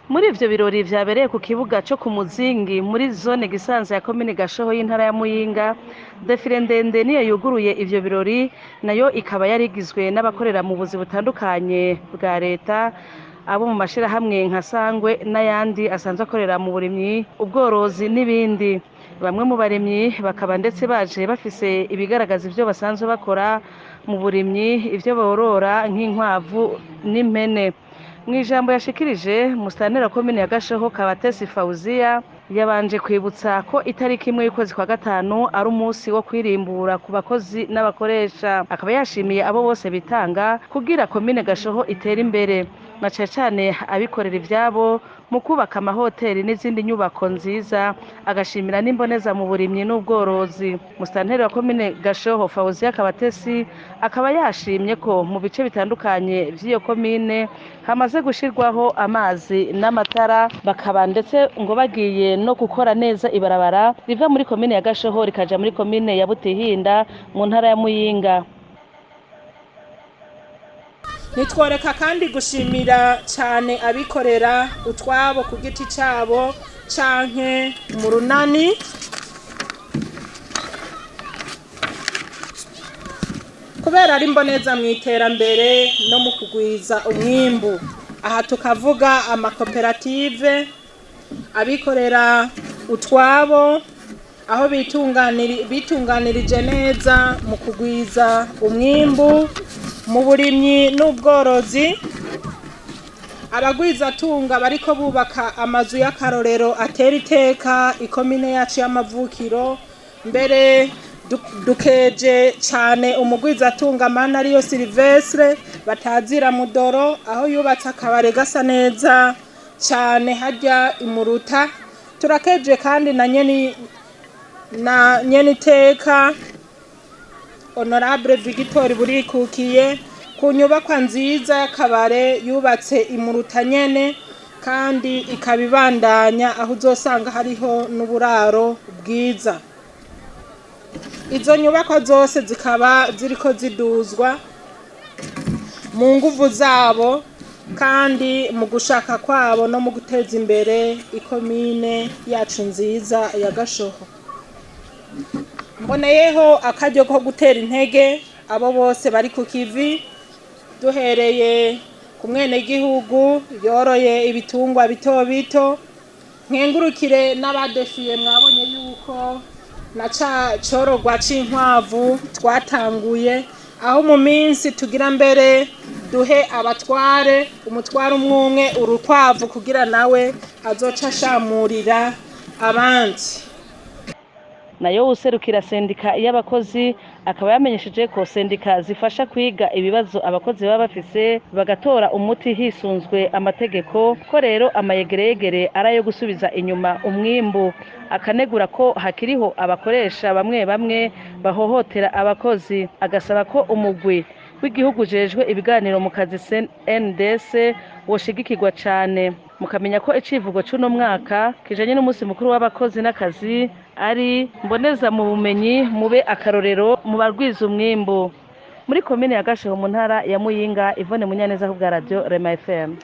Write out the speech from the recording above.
Muri ivyo birori vyabereye ku kibuga co ku Muzingi muri zone Gisanze ya komine Gashoho y'intara ya Muyinga, defile ndende niyo yuguruye ivyo birori, nayo ikaba yari igizwe n'abakorera mu buzi butandukanye bwa leta, abo mu mashirahamwe nka Sangwe n'ayandi asanzwe akorera mu burimyi, ubworozi n'ibindi. Bamwe mu barimyi bakaba ndetse baje bafise ibigaragaza ivyo basanzwe bakora mu burimyi, ivyo borora nk'inkwavu n'impene. Mw'ijambo yashikirije musitanteri wa komine ya Gashoho Kabatesi Fauziya yabanje kwibutsa ko itariki imwe y'ukwezi kwa gatanu ari umunsi wo kwirimbura ku bakozi n'abakoresha, akaba yashimiye abo bose bitanga kugira komine Gashoho itere imbere, na cane cane abikorera ivyabo mu kubaka amahoteri n'izindi nyubako nziza, agashimira n'imboneza mu burimyi n'ubworozi. Musitanteri wa komine Gashoho Fauziya Kabatesi akaba yashimye ko mu bice bitandukanye vy'iyo komine hamaze gushirwaho amazi n'amatara, bakaba ndetse ngo bagiye no gukora neza ibarabara riva muri komine ya Gashoho rikaja muri komine ya Butihinda mu ntara ya Muyinga. Nitworeka kandi gushimira cyane abikorera utwabo ku giti cyabo canke mu runani, kubera ari mboneza mu iterambere no mu kugwiza umwimbu. Aha tukavuga amakoperative, abikorera utwabo, aho bitunganirije neza mu kugwiza umwimbu mu burimyi n'ubworozi, abagwizatunga bariko bubaka amazu y'akarorero atera iteka ikomine yacu y'amavukiro. Mbere dukeje cyane umugwizatunga mana ariyo Silvestre batazira Mudoro, aho yubatse akabare gasa neza cyane harya imuruta. Turakeje kandi na nyeni iteka Honorable Victor Burikukiye ku nyubakwa nziza y'akabare yubatse imuruta nyene, kandi ikabibandanya aho uzosanga hariho n'uburaro bwiza. Izo nyubakwa zose zikaba ziriko ziduzwa mu nguvu zabo kandi mu gushaka kwabo no mu guteza imbere ikomine yacu nziza ya Gashoho. Mboneyeho akaryo ko gutera intege abo bose bari ku kivi, duhereye ku mwenegihugu yoroye ibitungwa bito bito. Nkengurukire n'abadefiye, mwabonye yuko na corogwa c'inkwavu twatanguye, aho mu minsi tugira mbere duhe abatware umutware umwe urukwavu kugira nawe azoca ashamurira abandi. Nayo userukira sendika y'abakozi akaba yamenyesheje ko sendika zifasha kwiga ibibazo abakozi baba bafise bagatora umuti hisunzwe amategeko, ko rero amayegereyegere arayo gusubiza inyuma umwimbu. Akanegura ko hakiriho abakoresha bamwe bamwe bahohotera abakozi, agasaba ko umugwi w'igihugu ujejwe ibiganiro mu kazi CNDS woshigikirwa cane. Mukamenya ko icivugo c'uno mwaka kijanye n'umunsi mukuru w'abakozi n'akazi ari mboneza mu bumenyi mube akarorero mu barwiza umwimbu. Muri komine ya Gashoho mu ntara ya Muyinga, Yvonne Munyaneza ku bwa Radio Rema FM.